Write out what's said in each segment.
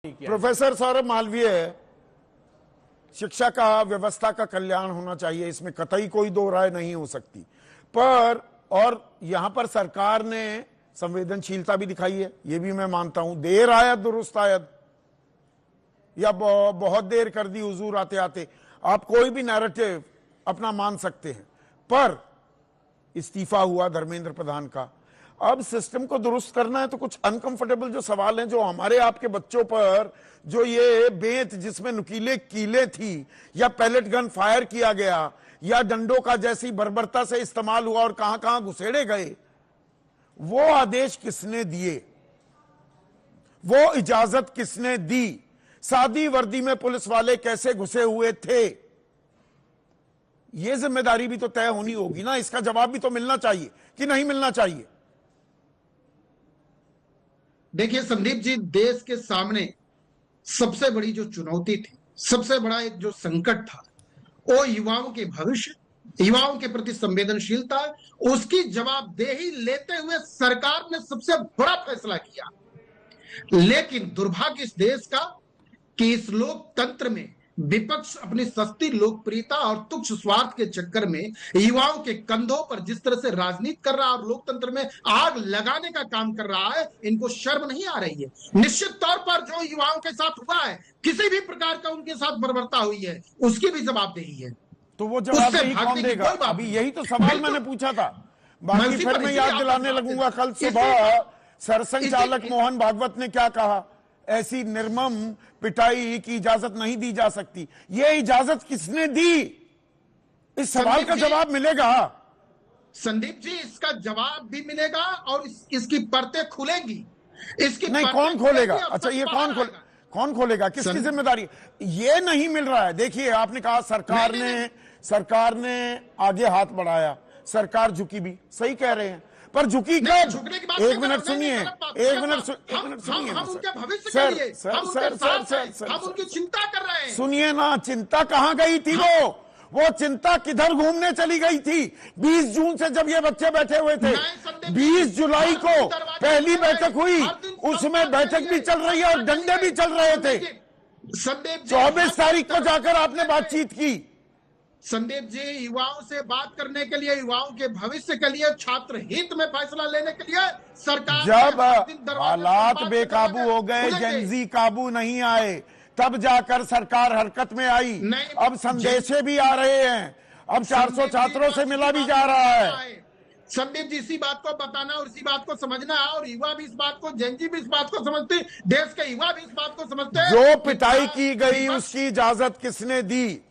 Professor Saurabh Malviya, शिक्षा का व्यवस्था का कल्याण होना चाहिए, इसमें कतई कोई दो राय नहीं हो सकती। पर और यहां पर सरकार ने संवेदनशीलता भी दिखाई है, ये भी मैं मानता हूं। देर आयत दुरुस्त आयत, या बहुत देर कर दी हुजूर आते आते, आप कोई भी नैरेटिव अपना मान सकते हैं। पर इस्तीफा हुआ धर्मेंद्र प्रधान का, अब सिस्टम को दुरुस्त करना है तो कुछ अनकंफर्टेबल जो सवाल हैं, जो हमारे आपके बच्चों पर जो ये बेंत जिसमें नुकीले कीले थी, या पैलेट गन फायर किया गया, या डंडों का जैसी बर्बरता से इस्तेमाल हुआ और कहां कहां घुसेड़े गए, वो आदेश किसने दिए, वो इजाजत किसने दी, सादी वर्दी में पुलिस वाले कैसे घुसे हुए थे, ये जिम्मेदारी भी तो तय होनी होगी ना। इसका जवाब भी तो मिलना चाहिए कि नहीं मिलना चाहिए। देखिए संदीप जी, देश के सामने सबसे बड़ी जो चुनौती थी, सबसे बड़ा एक जो संकट था, वो युवाओं के भविष्य, युवाओं के प्रति संवेदनशीलता, उसकी जवाबदेही लेते हुए सरकार ने सबसे बड़ा फैसला किया। लेकिन दुर्भाग्य इस देश का कि इस लोकतंत्र में विपक्ष अपनी सस्ती लोकप्रियता और तुच्छ स्वार्थ के चक्कर में युवाओं के कंधों पर जिस तरह से राजनीति कर रहा है और लोकतंत्र में आग लगाने का काम कर रहा है, इनको शर्म नहीं आ रही है। निश्चित तौर पर जो युवाओं के साथ हुआ है, किसी भी प्रकार का उनके साथ बर्बरता हुई है, उसकी भी जवाबदेही है। तो वो जवाबदेही कौन देगा? अभी यही तो सवाल मैंने पूछा था। बाकी फिर मैं याद दिलाने लगूंगा, कल सुबह सरसंघ चालक मोहन भागवत ने क्या कहा, ऐसी निर्मम पिटाई की इजाजत नहीं दी जा सकती। ये इजाजत किसने दी? इस सवाल का जवाब मिलेगा संदीप जी, इसका जवाब भी मिलेगा और इसकी परतें खुलेंगी। इसकी नहीं, कौन खोलेगा? अच्छा, ये कौन खोलेगा? किसकी जिम्मेदारी? ये नहीं मिल रहा है। देखिए, आपने कहा सरकार ने आगे हाथ बढ़ाया, सरकार झुकी भी, सही कह रहे हैं, पर झुकी कब? एक मिनट सुनिए, एक मिनट सुनिए सर, हम उनकी चिंता कर रहे हैं। सुनिए ना, चिंता कहां गई थी? वो चिंता किधर घूमने चली गई थी? 20 जून से जब ये बच्चे बैठे हुए थे, 20 जुलाई को पहली बैठक हुई, उसमें बैठक भी चल रही है और डंडे भी चल रहे थे। 24 तारीख को जाकर आपने बातचीत की। संदीप जी, युवाओं से बात करने के लिए, युवाओं के भविष्य के लिए, छात्र हित में फैसला लेने के लिए सरकार, जब हालात बेकाबू हो गए, जेनजी काबू नहीं आए, तब जाकर सरकार हरकत में आई। अब संदेशे भी आ रहे हैं, अब 400 छात्रों से मिला भी जा रहा है। संदीप जी, इसी बात को बताना और इसी बात को समझना है, और युवा भी इस बात को, जेनजी भी इस बात को समझते, देश के युवा भी इस बात को समझते हैं। जो पिटाई की गई उसकी इजाजत किसने दी?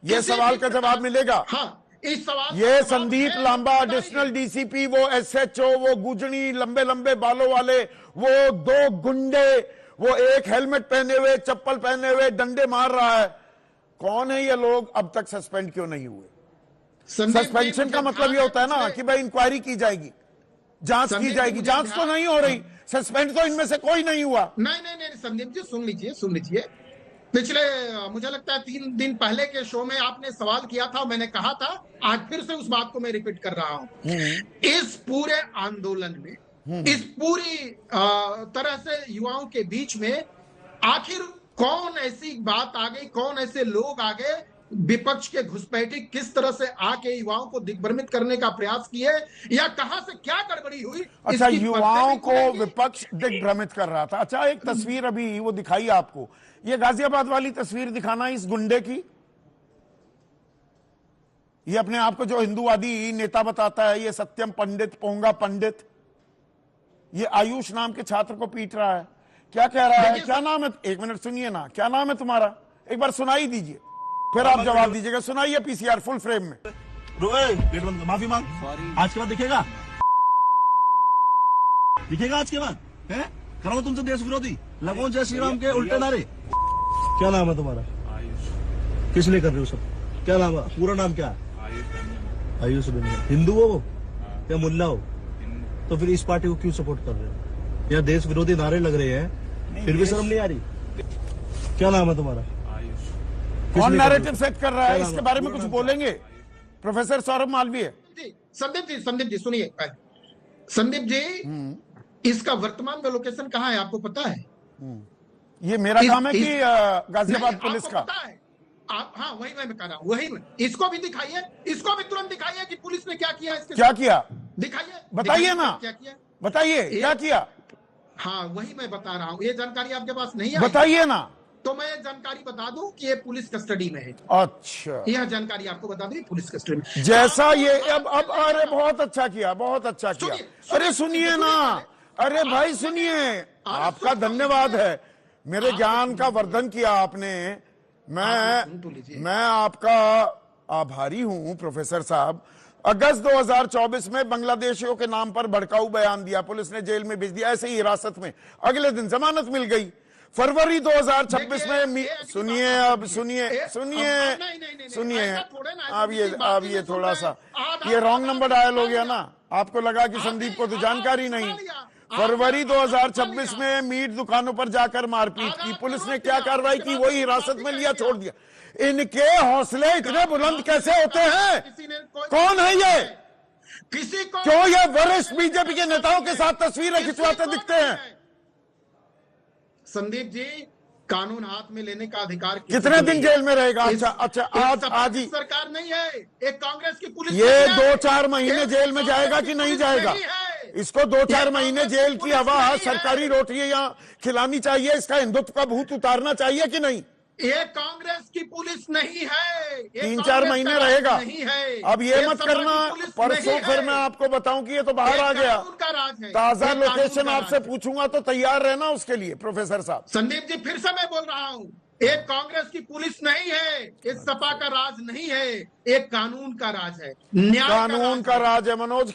ये सवाल का जवाब मिलेगा। हाँ, इस सवाल ये संदीप लांबा, एडिशनल डीसीपी, वो एसएचओ, वो गुजनी, लंबे लंबे बालों वाले, वो 2 गुंडे, वो एक हेलमेट पहने हुए, चप्पल पहने हुए डंडे मार रहा है, कौन है ये लोग? अब तक सस्पेंड क्यों नहीं हुए? सस्पेंशन का मतलब ये होता है ना कि भाई इंक्वायरी की जाएगी, जांच की जाएगी। जांच तो नहीं हो रही, सस्पेंड तो इनमें से कोई नहीं हुआ। नहीं संदीप जी, सुन लीजिए। पिछले, मुझे लगता है 3 दिन पहले के शो में आपने सवाल किया था, मैंने कहा था, आज फिर से उस बात को मैं रिपीट कर रहा हूं। इस पूरे आंदोलन में, इस पूरी तरह से युवाओं के बीच में आखिर कौन ऐसी बात आ गई, कौन ऐसे लोग आ गए, विपक्ष के घुसपैठी किस तरह से आके युवाओं को दिग्भ्रमित करने का प्रयास किए, या कहां से क्या गड़बड़ी हुई? अच्छा, युवाओं को विपक्ष दिग्भ्रमित कर रहा था। अच्छा, एक तस्वीर अभी वो दिखाई आपको, ये गाजियाबाद वाली तस्वीर दिखाना इस गुंडे की। ये अपने आप को जो हिंदूवादी नेता बताता है, ये सत्यम पंडित, पोंगा पंडित, ये आयुष नाम के छात्र को पीट रहा है। क्या कह रहा है? क्या नाम है? एक मिनट सुनिए ना, क्या नाम है तुम्हारा? एक बार सुनाई दीजिए, फिर आप जवाब दीजिएगा। सुनाइए पीसीआर फुल फ्रेम में। माफी मांग, आज के बाद दिखेगा आज के बाद है? करो तुमसे देश विरोधी, लगो जय श्री राम के उल्टे नारे। क्या नाम है तुम्हारा? आयुष। किस लिए कर रहे हो सब? क्या नाम है? पूरा नाम क्या है? आयुष बनिया। हिंदू हो वो या मुल्ला हो? तो फिर इस पार्टी को क्यों सपोर्ट कर रहे हो? यहाँ देश विरोधी नारे लग रहे हैं, फिर भी शर्म नहीं आ रही? क्या नाम है तुम्हारा? कौन नैरेटिव सेट कर रहा है? इसके बारे में कुछ बोलेंगे प्रोफेसर सौरभ मालवीय? संदीप जी सुनिए। संदीप जी, इसका वर्तमान में लोकेशन कहाँ है आपको पता है? ये मेरा काम है कि गाजियाबाद नहीं, पुलिस आपको का? पता है आप, हाँ वही मैं कह रहा हूं, वही में इसको भी दिखाइए, इसको भी तुरंत दिखाइए कि पुलिस ने क्या किया इसके क्या साथ। किया? दिखाइए, बताइए ना, क्या किया। बताइए क्या किया, हाँ वही मैं बता रहा हूँ, ये जानकारी आपके पास नहीं है, बताइए ना। तो मैं जानकारी बता दूं कि ये पुलिस कस्टडी में है। अच्छा, यह जानकारी आपको बता दूं पुलिस कस्टडी में। जैसा आपको ये हाथ अब से अरे लेकर- बहुत अच्छा किया, बहुत अच्छा किया। सुनिए, अरे सुनिए ना, अरे भाई सुनिए, आपका धन्यवाद है, मेरे ज्ञान का वर्धन किया आपने। मैं आपका आभारी हूं प्रोफेसर साहब। अगस्त 2024 में बांग्लादेशियों के नाम पर भड़काऊ बयान दिया, पुलिस ने जेल में भेज दिया, ऐसे ही हिरासत में, अगले दिन जमानत मिल गई। फरवरी 2026 में सुनिए, अब सुनिए सुनिए सुनिए, अब ये थोड़ा सा ये रॉन्ग नंबर डायल हो गया ना, आपको लगा कि संदीप को तो जानकारी नहीं। फरवरी 2026 में मीट दुकानों पर जाकर मारपीट की, पुलिस ने क्या कार्रवाई की? वही हिरासत में लिया, छोड़ दिया। इनके हौसले इतने बुलंद कैसे होते हैं? कौन है ये? किसी को क्यों ये वरिष्ठ बीजेपी के नेताओं के साथ तस्वीरें खिंचवाते दिखते हैं? संदीप जी, कानून हाथ में लेने का अधिकार कितने दिन जेल में रहेगा? अच्छा आज ही सरकार नहीं है, एक कांग्रेस की पुलिस ये 2-4 महीने जेल में जाएगा कि नहीं जाएगा? इसको 2-4 महीने जेल की हवा, सरकारी रोटियां खिलानी चाहिए, इसका हिंदुत्व का भूत उतारना चाहिए कि नहीं? ये कांग्रेस की पुलिस नहीं है, 3-4 महीने रहेगा। नहीं है। अब ये मत करना, परसों फिर मैं आपको बताऊं कि ये तो बाहर आ गया। ताजा लोकेशन आपसे पूछूंगा तो तैयार रहना उसके लिए प्रोफेसर साहब। संदीप जी, फिर से मैं बोल रहा हूं, एक कांग्रेस की पुलिस नहीं है, एक सपा का राज नहीं है, एक कानून का राज है, न्याय कानून का राज है मनोज।